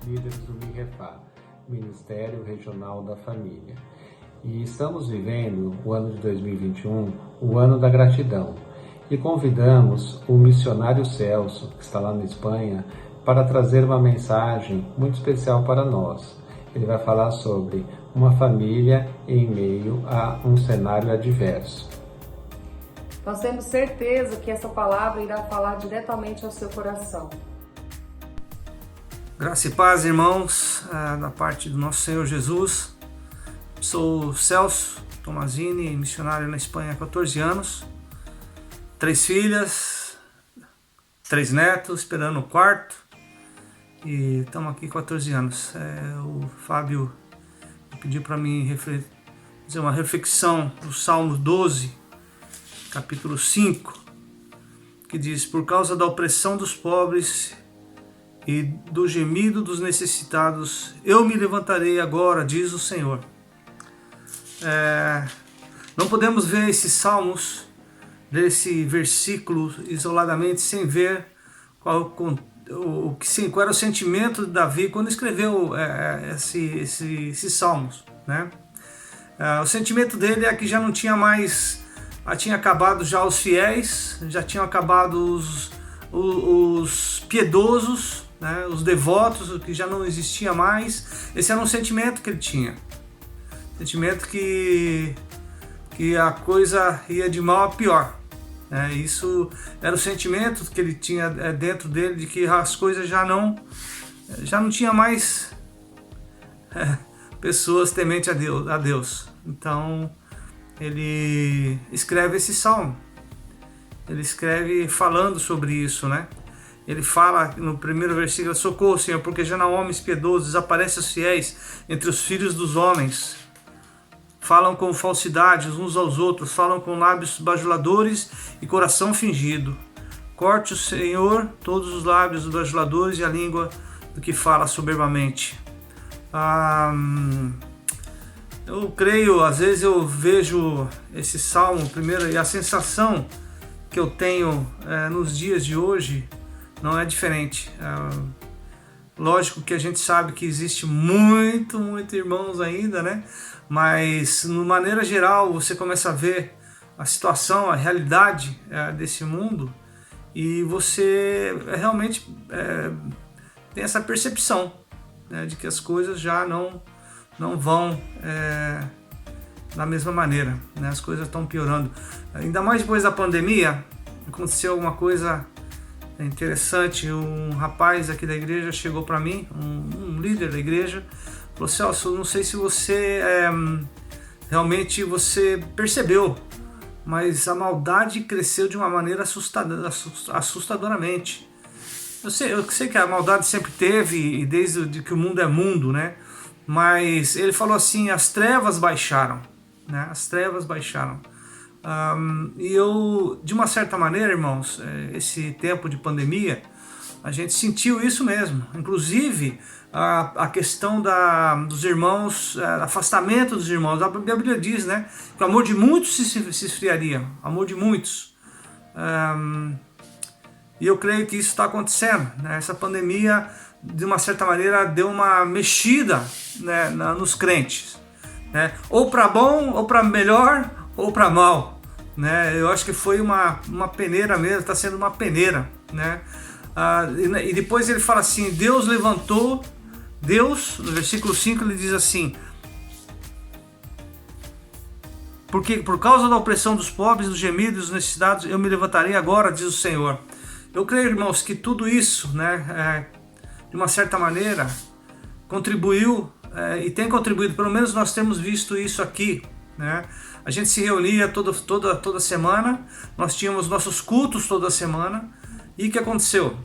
líderes do MIREFA, Ministério Regional da Família. E estamos vivendo o ano de 2021, o ano da gratidão. E convidamos o missionário Celso, que está lá na Espanha, para trazer uma mensagem muito especial para nós. Ele vai falar sobre uma família em meio a um cenário adverso. Nós temos certeza que essa palavra irá falar diretamente ao seu coração. Graça e paz, irmãos, da parte do nosso Senhor Jesus. Sou Celso Tomazini, missionário na Espanha há 14 anos. 3 filhas, 3 netos, esperando o quarto. E estamos aqui 14 anos. O Fábio pediu para mim fazer uma reflexão do Salmo 12, capítulo 5, que diz: por causa da opressão dos pobres e do gemido dos necessitados, eu me levantarei agora, diz o Senhor. Não podemos ver esses salmos, desse versículo isoladamente, sem ver qual era o sentimento de Davi quando escreveu esses salmos, né? O sentimento dele é que já não tinha mais, tinha acabado já os fiéis, já tinham acabado os piedosos, né? Os devotos, que já não existia mais. Esse era um sentimento que ele tinha, sentimento que a coisa ia de mal a pior. Isso era o sentimento que ele tinha dentro dele, de que as coisas já não tinha mais pessoas tementes a Deus. Então ele escreve esse salmo, ele escreve falando sobre isso, né? Ele fala no primeiro versículo: socorro, Senhor, porque já não há homens piedosos, desaparecem os fiéis entre os filhos dos homens. Falam com falsidade uns aos outros, falam com lábios bajuladores e coração fingido. Corte o Senhor todos os lábios dos bajuladores e a língua do que fala soberbamente. Eu creio, às vezes eu vejo esse salmo primeiro, e a sensação que eu tenho nos dias de hoje não é diferente. Lógico que a gente sabe que existe muito irmãos ainda, né? Mas, de maneira geral, você começa a ver a situação, a realidade desse mundo, e você realmente tem essa percepção, né, de que as coisas já não vão da mesma maneira, né? As coisas estão piorando. Ainda mais depois da pandemia, aconteceu alguma coisa interessante. Um rapaz aqui da igreja chegou para mim, um líder da igreja, falou: Celso, não sei se você realmente você percebeu, mas a maldade cresceu de uma maneira assustadoramente. Eu sei que a maldade sempre teve, e desde que o mundo é mundo, né? Mas ele falou assim: as trevas baixaram, né? As trevas baixaram. E eu, de uma certa maneira, irmãos, esse tempo de pandemia, a gente sentiu isso mesmo. Inclusive a questão dos irmãos, afastamento dos irmãos. A Bíblia diz, né, que o amor de muitos se esfriaria, amor de muitos. E eu creio que isso está acontecendo, né? Essa pandemia, de uma certa maneira, deu uma mexida, né, nos crentes, né? Ou para bom, ou para melhor, ou para mal, né? Eu acho que foi uma peneira mesmo, está sendo uma peneira, né? E depois ele fala assim: Deus levantou, Deus, no versículo 5 ele diz assim: porque por causa da opressão dos pobres, dos gemidos, dos necessitados, eu me levantarei agora, diz o Senhor. Eu creio, irmãos, que tudo isso, né, de uma certa maneira, contribuiu e tem contribuído. Pelo menos nós temos visto isso aqui, né? A gente se reunia toda semana, nós tínhamos nossos cultos toda semana. E o que aconteceu?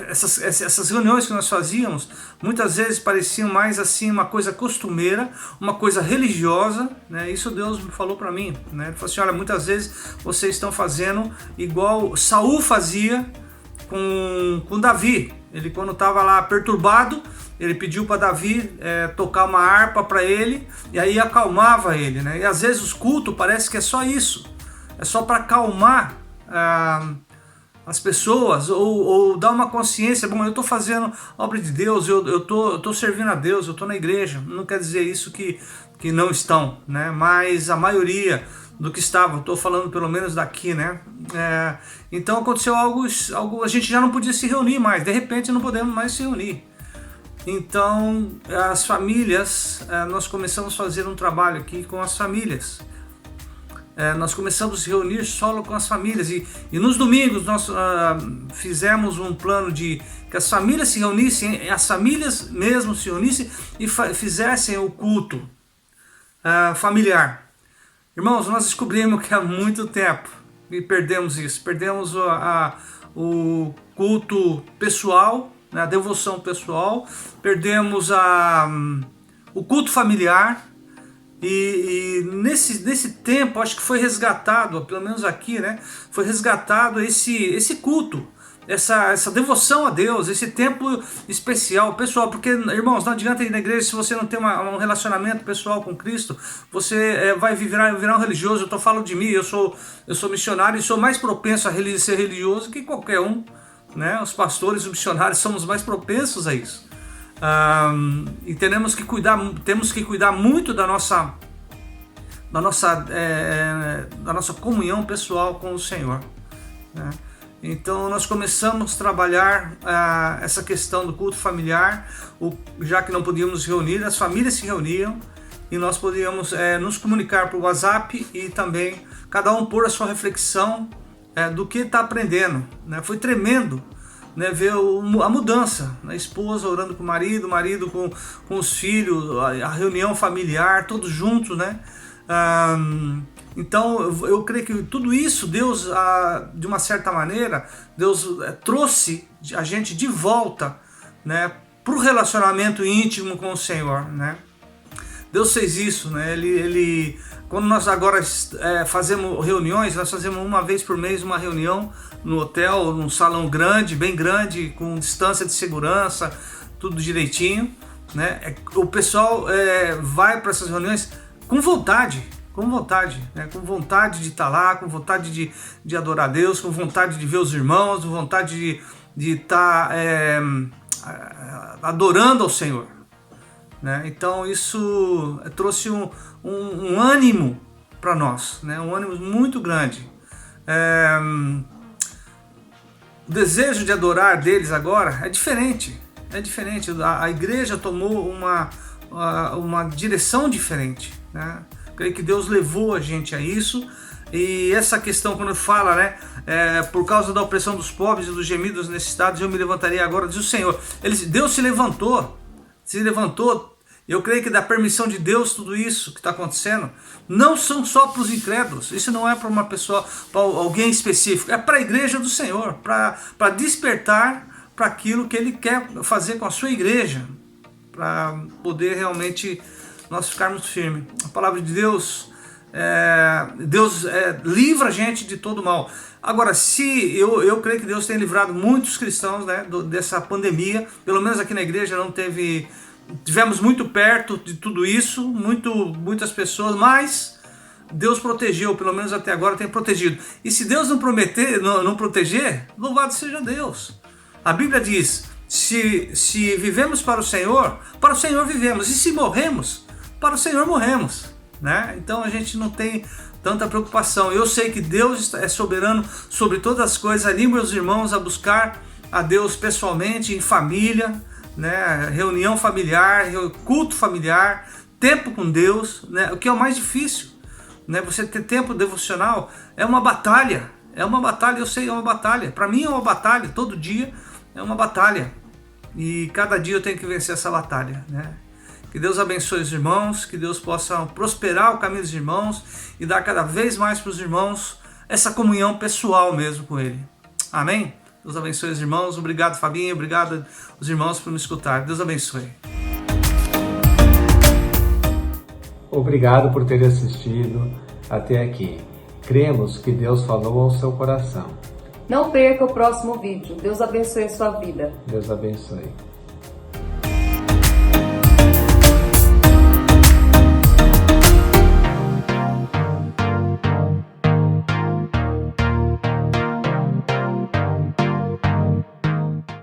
Essas reuniões que nós fazíamos, muitas vezes pareciam mais assim uma coisa costumeira, uma coisa religiosa, né? Isso Deus me falou para mim, né? Ele falou assim: olha, muitas vezes vocês estão fazendo igual Saul fazia com Davi. Ele, quando estava lá perturbado, ele pediu para Davi tocar uma harpa para ele, e aí acalmava ele, né? E às vezes os cultos parece que é só isso, é só para acalmar as pessoas, ou dar uma consciência, bom, eu estou fazendo a obra de Deus, eu tô servindo a Deus, eu estou na igreja. Não quer dizer isso que não estão, né? Mas a maioria do que estavam, estou falando pelo menos daqui, né? Então aconteceu algo, a gente já não podia se reunir mais, de repente não podemos mais se reunir. Então as famílias, nós começamos a fazer um trabalho aqui com as famílias. Nós começamos a se reunir solo com as famílias e nos domingos nós fizemos um plano de que as famílias se reunissem, as famílias mesmo se reunissem e fizessem o culto familiar. Irmãos, nós descobrimos que há muito tempo e perdemos isso, perdemos o culto pessoal, né, a devoção pessoal, perdemos o culto familiar. E nesse tempo, acho que foi resgatado, pelo menos aqui, né? Foi resgatado esse culto, essa devoção a Deus, esse tempo especial, pessoal. Porque, irmãos, não adianta ir na igreja se você não tem um relacionamento pessoal com Cristo. Você vai virar um religioso. Eu falo de mim, eu sou missionário e sou mais propenso a ser religioso que qualquer um, né? Os pastores, os missionários, somos mais propensos a isso. E temos que cuidar muito da nossa comunhão pessoal com o Senhor, né? Então nós começamos a trabalhar essa questão do culto familiar, já que não podíamos nos reunir, as famílias se reuniam e nós podíamos nos comunicar por WhatsApp e também cada um pôr a sua reflexão do que está aprendendo, né? Foi tremendo, né, ver a mudança, a esposa orando com o marido com os filhos, a reunião familiar, todos juntos, né? Então eu creio que tudo isso, Deus, de uma certa maneira, Deus trouxe a gente de volta, né, para o relacionamento íntimo com o Senhor, né? Deus fez isso, né? Ele quando nós agora fazemos reuniões, nós fazemos uma vez por mês uma reunião no hotel, num salão grande, bem grande, com distância de segurança, tudo direitinho, né? O pessoal vai para essas reuniões com vontade, né? Com vontade de estar lá, com vontade de adorar a Deus, com vontade de ver os irmãos, com vontade de estar adorando ao Senhor, né? Então isso trouxe um ânimo para nós, né? Um ânimo muito grande. O desejo de adorar deles agora é diferente. A igreja tomou uma direção diferente, né? Creio que Deus levou a gente a isso. E essa questão, quando fala, né, por causa da opressão dos pobres e dos gemidos necessitados, eu me levantarei agora, diz o Senhor. Deus se levantou. Eu creio que da permissão de Deus tudo isso que está acontecendo não são só para os incrédulos. Isso não é para uma pessoa, para alguém específico. É para a igreja do Senhor, para despertar para aquilo que Ele quer fazer com a sua igreja, para poder realmente nós ficarmos firmes. A palavra de Deus, Deus livra a gente de todo mal. Agora, eu creio que Deus tem livrado muitos cristãos, né, dessa pandemia. Pelo menos aqui na igreja não tivemos muito perto de tudo isso, muitas pessoas, mas Deus protegeu, pelo menos até agora tem protegido. E se Deus não proteger, louvado seja Deus. A Bíblia diz, se vivemos para o Senhor vivemos, e se morremos, para o Senhor morremos, né? Então a gente não tem tanta preocupação. Eu sei que Deus é soberano sobre todas as coisas. Animo meus irmãos a buscar a Deus pessoalmente, em família, né? Reunião familiar, culto familiar, tempo com Deus, né? O que é o mais difícil, né? Você ter tempo devocional é uma batalha, eu sei, é uma batalha. Para mim é uma batalha, todo dia é uma batalha. E cada dia eu tenho que vencer essa batalha, né? Que Deus abençoe os irmãos, que Deus possa prosperar o caminho dos irmãos e dar cada vez mais para os irmãos essa comunhão pessoal mesmo com Ele. Amém? Deus abençoe os irmãos. Obrigado, Fabinho. Obrigado os irmãos por me escutar. Deus abençoe. Obrigado por ter assistido até aqui. Cremos que Deus falou ao seu coração. Não perca o próximo vídeo. Deus abençoe a sua vida. Deus abençoe.